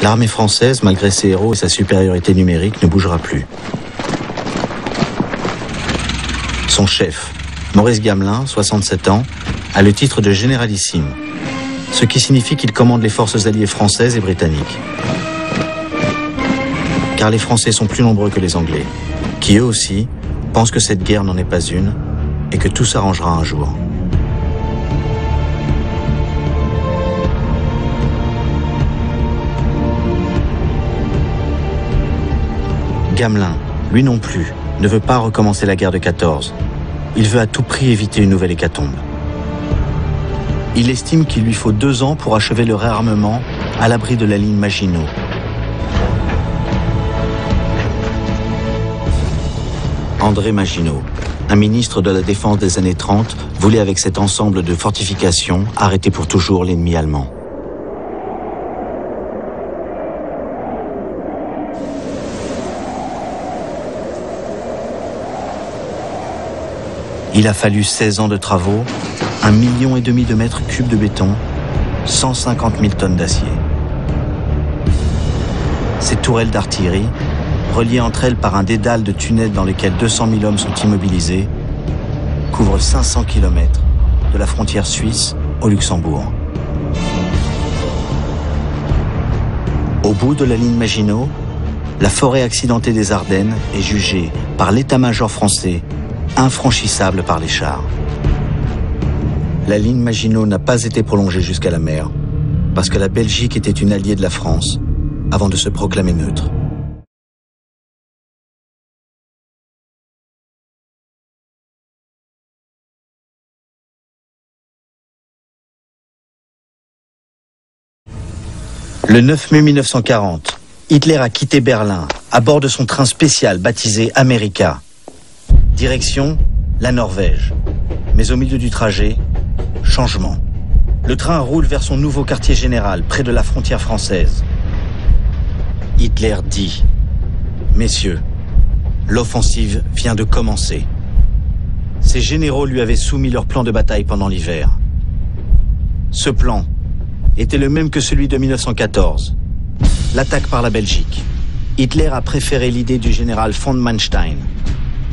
L'armée française, malgré ses héros et sa supériorité numérique, ne bougera plus. Son chef, Maurice Gamelin, 67 ans, a le titre de généralissime, ce qui signifie qu'il commande les forces alliées françaises et britanniques. Car les Français sont plus nombreux que les Anglais, qui eux aussi pensent que cette guerre n'en est pas une et que tout s'arrangera un jour. Gamelin, lui non plus, ne veut pas recommencer la guerre de 14. Il veut à tout prix éviter une nouvelle hécatombe. Il estime qu'il lui faut 2 ans pour achever le réarmement à l'abri de la ligne Maginot. André Maginot, un ministre de la Défense des années 30, voulait avec cet ensemble de fortifications arrêter pour toujours l'ennemi allemand. Il a fallu 16 ans de travaux, 1,5 million de mètres cubes de béton, 150 000 tonnes d'acier. Ces tourelles d'artillerie, reliées entre elles par un dédale de tunnels dans lesquels 200 000 hommes sont immobilisés, couvrent 500 km de la frontière suisse au Luxembourg. Au bout de la ligne Maginot, la forêt accidentée des Ardennes est jugée par l'état-major français infranchissable par les chars. La ligne Maginot n'a pas été prolongée jusqu'à la mer, parce que la Belgique était une alliée de la France avant de se proclamer neutre. Le 9 mai 1940, Hitler a quitté Berlin à bord de son train spécial baptisé America. Direction, la Norvège. Mais au milieu du trajet, changement. Le train roule vers son nouveau quartier général, près de la frontière française. Hitler dit « Messieurs, l'offensive vient de commencer. » Ses généraux lui avaient soumis leur plan de bataille pendant l'hiver. Ce plan était le même que celui de 1914. L'attaque par la Belgique. Hitler a préféré l'idée du général von Manstein.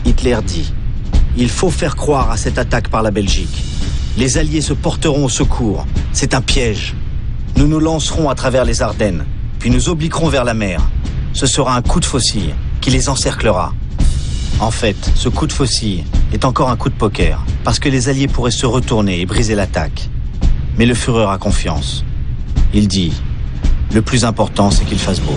Hitler dit « Il faut faire croire à cette attaque par la Belgique. Les Alliés se porteront au secours. C'est un piège. Nous nous lancerons à travers les Ardennes, puis nous obliquerons vers la mer. Ce sera un coup de faucille qui les encerclera. » En fait, ce coup de faucille est encore un coup de poker, parce que les Alliés pourraient se retourner et briser l'attaque. Mais le Führer a confiance. Il dit « Le plus important, c'est qu'il fasse beau. »